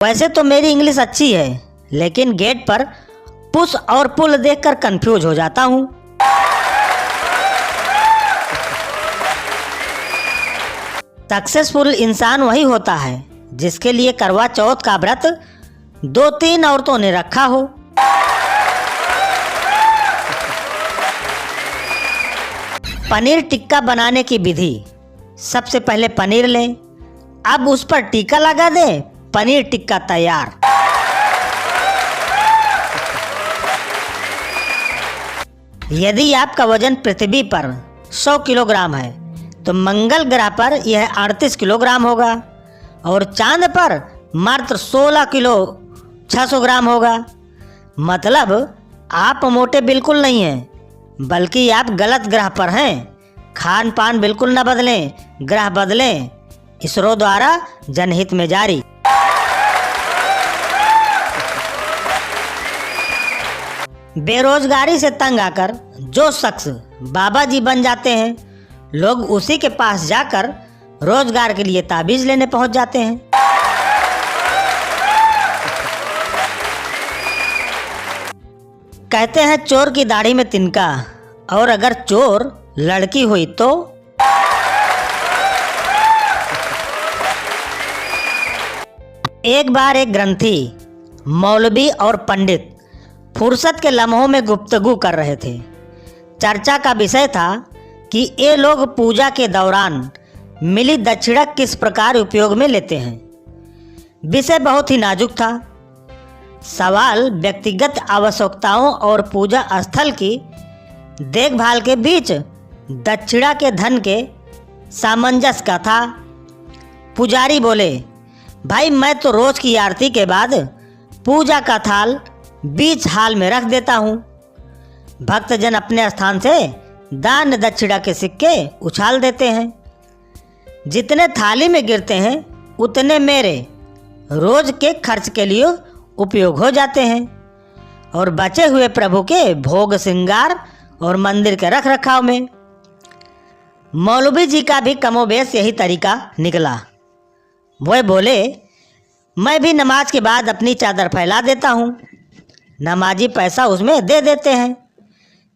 वैसे तो मेरी इंग्लिश अच्छी है, लेकिन गेट पर पुश और पुल देखकर कंफ्यूज हो जाता हूँ। सक्सेसफुल इंसान वही होता है जिसके लिए करवा चौथ का व्रत 2-3 औरतों ने रखा हो। पनीर टिक्का बनाने की विधि। सबसे पहले पनीर लें, अब उस पर टीका लगा दें, पनीर टिक्का तैयार। यदि आपका वजन पृथ्वी पर 100 किलोग्राम है तो मंगल ग्रह पर यह 38 किलोग्राम होगा और चांद पर मात्र 16 किलो 600 ग्राम होगा। मतलब आप मोटे बिल्कुल नहीं हैं, बल्कि आप गलत ग्रह पर हैं। खान पान बिल्कुल न बदलें, ग्रह बदलें। इसरो द्वारा जनहित में जारी। बेरोजगारी से तंग आकर जो शख्स बाबा जी बन जाते हैं, लोग उसी के पास जाकर रोजगार के लिए ताबीज लेने पहुंच जाते हैं। कहते हैं चोर की दाढ़ी में तिनका, और अगर चोर लड़की हुई तो। एक बार एक ग्रंथी, मौलवी और पंडित फुर्सत के लम्हों में गुफ्तगू कर रहे थे। चर्चा का विषय था कि ये लोग पूजा के दौरान मिली दक्षिणा किस प्रकार उपयोग में लेते हैं। विषय बहुत ही नाजुक था। सवाल व्यक्तिगत आवश्यकताओं और पूजा स्थल की देखभाल के बीच दक्षिणा के धन के सामंजस्य का था। पुजारी बोले, भाई मैं तो रोज की आरती के बाद पूजा का थाल बीच हाल में रख देता हूँ। भक्तजन अपने स्थान से दान दक्षिणा के सिक्के उछाल देते हैं। जितने थाली में गिरते हैं उतने मेरे रोज के खर्च के लिए उपयोग हो जाते हैं और बचे हुए प्रभु के भोग श्रृंगार और मंदिर के रख रखाव में। मौलवी जी का भी कमोबेश यही तरीका निकला। वह बोले, मैं भी नमाज के बाद अपनी चादर फैला देता हूँ, नमाजी पैसा उसमें दे देते हैं।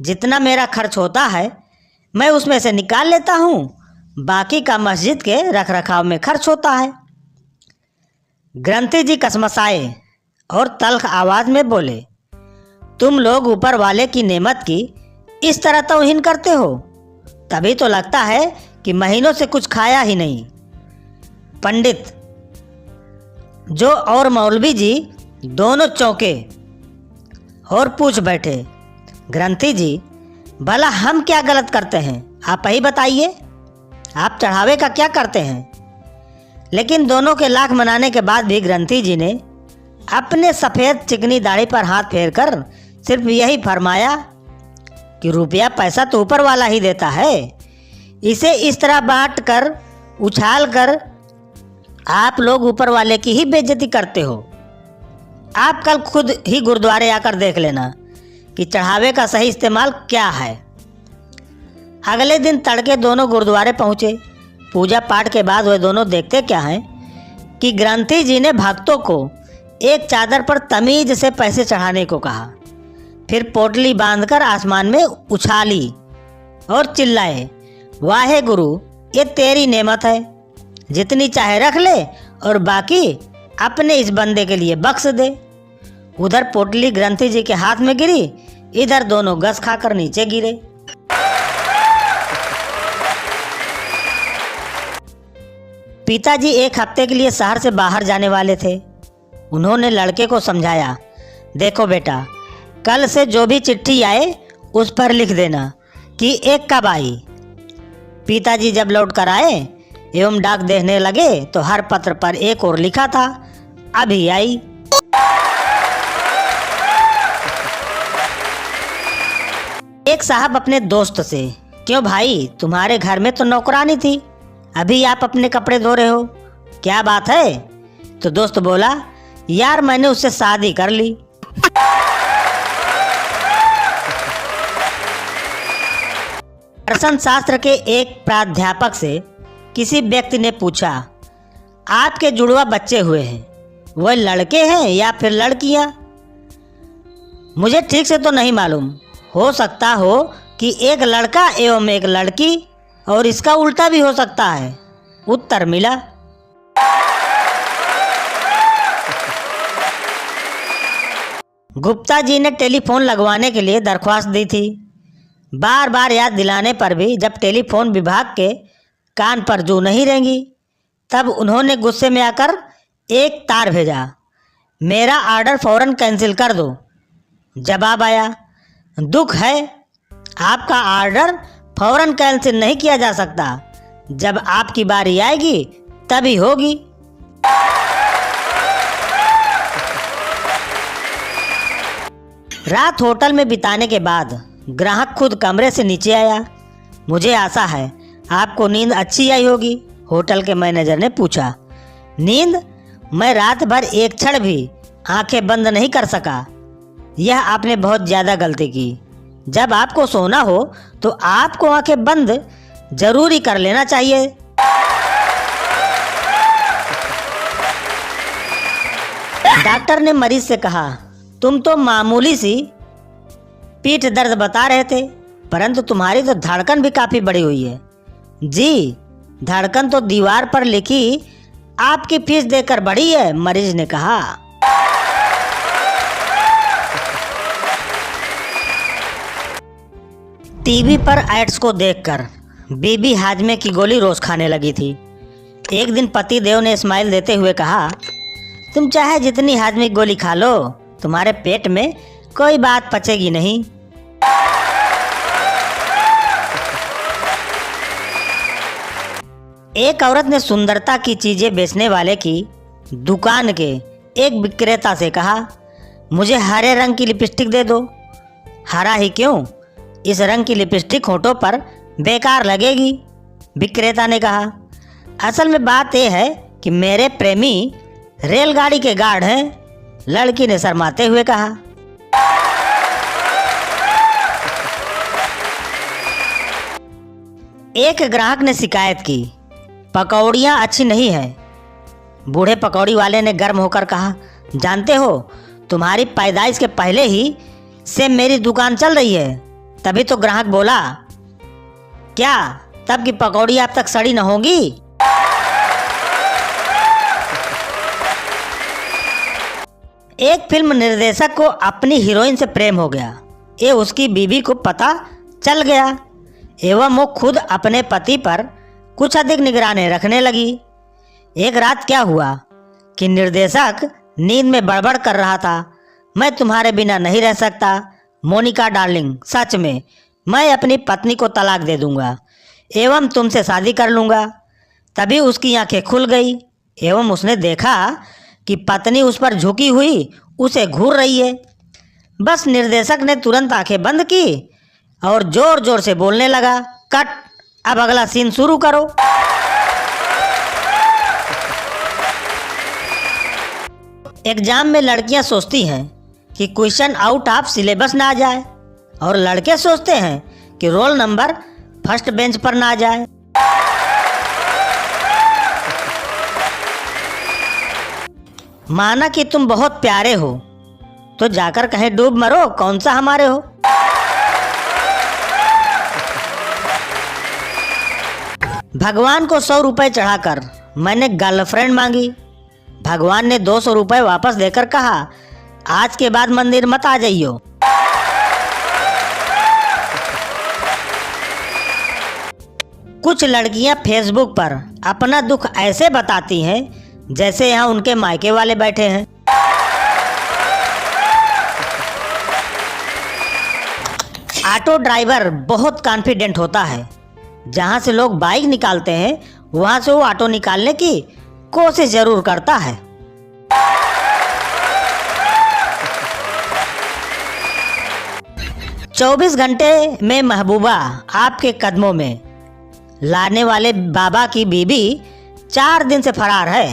जितना मेरा खर्च होता है मैं उसमें से निकाल लेता हूँ, बाकी का मस्जिद के रख रखाव में खर्च होता है। ग्रंथी जी कसमसाए और तल्ख आवाज़ में बोले, तुम लोग ऊपर वाले की नेमत की इस तरह तौहीन करते हो, तभी तो लगता है कि महीनों से कुछ खाया ही नहीं। पंडित जो और मौलवी जी दोनों चौंके और पूछ बैठे, ग्रंथी जी भला हम क्या गलत करते हैं, आप ही बताइए, आप चढ़ावे का क्या करते हैं। लेकिन दोनों के लाख मनाने के बाद भी ग्रंथी जी ने अपने सफ़ेद चिकनी दाढ़ी पर हाथ फेरकर सिर्फ यही फरमाया कि रुपया पैसा तो ऊपर वाला ही देता है, इसे इस तरह बांट कर उछाल कर आप लोग ऊपर वाले की ही बेइज्जती करते हो। आप कल खुद ही गुरुद्वारे आकर देख लेना कि चढ़ावे का सही इस्तेमाल क्या है। अगले दिन तड़के दोनों गुरुद्वारे पहुँचे। पूजा पाठ के बाद वे दोनों देखते क्या हैं कि ग्रंथी जी ने भक्तों को एक चादर पर तमीज से पैसे चढ़ाने को कहा, फिर पोटली बांधकर आसमान में उछाली और चिल्लाए, वाहे गुरु ये तेरी नेमत है, जितनी चाहे रख ले और बाकी अपने इस बंदे के लिए बख्श दे। उधर पोटली ग्रंथी जी के हाथ में गिरी, इधर दोनों गस खाकर नीचे गिरे। पिताजी एक हफ्ते के लिए शहर से बाहर जाने वाले थे। उन्होंने लड़के को समझाया, देखो बेटा, कल से जो भी चिट्ठी आए उस पर लिख देना कि एक कब आई। पिताजी जब लौट कर आए एवं डाक देखने लगे तो हर पत्र पर एक और लिखा था, अभी आई। एक साहब अपने दोस्त से, क्यों भाई तुम्हारे घर में तो नौकरानी थी, अभी आप अपने कपड़े धो रहे हो, क्या बात है। तो दोस्त बोला, यार मैंने उससे शादी कर ली। दर्शन शास्त्र के एक प्राध्यापक से किसी व्यक्ति ने पूछा, आपके जुड़वा बच्चे हुए हैं, वह लड़के हैं या फिर लड़कियां? मुझे ठीक से तो नहीं मालूम, हो सकता हो कि एक लड़का एवं एक लड़की, और इसका उल्टा भी हो सकता है, उत्तर मिला। गुप्ता जी ने टेलीफोन लगवाने के लिए दरख्वास्त दी थी। बार बार याद दिलाने पर भी जब टेलीफोन विभाग के कान पर जू नहीं रेंगी, तब उन्होंने गुस्से में आकर एक तार भेजा, मेरा ऑर्डर फौरन कैंसिल कर दो। जवाब आया, दुख है, आपका ऑर्डर फौरन कैंसिल नहीं किया जा सकता, जब आपकी बारी आएगी तभी होगी। रात होटल में बिताने के बाद ग्राहक खुद कमरे से नीचे आया। मुझे आशा है आपको नींद अच्छी आई होगी, होटल के मैनेजर ने पूछा। नींद? मैं रात भर एक क्षण भी आंखें बंद नहीं कर सका। यह आपने बहुत ज़्यादा गलती की। जब आपको सोना हो तो आपको आंखें बंद जरूरी कर लेना चाहिए। डॉक्टर ने मरीज से कहा, तुम तो मामूली सी पीठ दर्द बता रहे थे, परंतु तुम्हारी तो धड़कन भी काफ़ी बड़ी हुई है। जी, धड़कन तो दीवार पर लिखी आपकी फीस देकर बढ़ी है, मरीज ने कहा। टीवी पर एड्स को देखकर बीबी हाजमे की गोली रोज खाने लगी थी। एक दिन पति देव ने स्माइल देते हुए कहा, तुम चाहे जितनी हाजमे की गोली खा लो, तुम्हारे पेट में कोई बात पचेगी नहीं। एक औरत ने सुंदरता की चीजें बेचने वाले की दुकान के एक विक्रेता से कहा, मुझे हरे रंग की लिपस्टिक दे दो। हरा ही क्यों, इस रंग की लिपस्टिक होठों पर बेकार लगेगी, विक्रेता ने कहा। असल में बात यह है कि मेरे प्रेमी रेलगाड़ी के गार्ड हैं, लड़की ने शर्माते हुए कहा। एक ग्राहक ने शिकायत की, पकौड़ियाँ अच्छी नहीं है। बूढ़े पकौड़ी वाले ने गर्म होकर कहा, जानते हो तुम्हारी पैदाइश के पहले ही से मेरी दुकान चल रही है। तभी तो ग्राहक बोला, क्या तब की पकौड़ी आप तक सड़ी न होगी? एक फिल्म निर्देशक को अपनी हीरोइन से प्रेम हो गया। ये उसकी बीवी को पता चल गया एवं वो खुद अपने पति पर कुछ अधिक निगरानी रखने लगी। एक रात क्या हुआ कि निर्देशक नींद में बड़बड़ कर रहा था, मैं तुम्हारे बिना नहीं रह सकता मोनिका डार्लिंग, सच में मैं अपनी पत्नी को तलाक दे दूंगा एवं तुमसे शादी कर लूँगा। तभी उसकी आंखें खुल गई एवं उसने देखा कि पत्नी उस पर झुकी हुई उसे घूर रही है। बस निर्देशक ने तुरंत आंखें बंद की और जोर जोर से बोलने लगा, कट, अब अगला सीन शुरू करो। एग्जाम में लड़कियां सोचती हैं कि क्वेश्चन आउट ऑफ सिलेबस ना आ जाए और लड़के सोचते हैं कि रोल नंबर फर्स्ट बेंच पर ना आ जाए। माना कि तुम बहुत प्यारे हो तो जाकर कहीं डूब मरो, कौन सा हमारे हो। भगवान को 100 रुपए चढ़ाकर मैंने गर्लफ्रेंड मांगी। भगवान ने 200 रुपए वापस देकर कहा, आज के बाद मंदिर मत आ जाइयो। कुछ लड़कियां फेसबुक पर अपना दुख ऐसे बताती हैं जैसे यहाँ उनके मायके वाले बैठे हैं। ऑटो ड्राइवर बहुत कॉन्फिडेंट होता है। जहाँ से लोग बाइक निकालते हैं वहाँ से वो ऑटो निकालने की कोशिश जरूर करता है। चौबीस घंटे में महबूबा आपके कदमों में लाने वाले बाबा की बीबी 4 दिन से फरार है।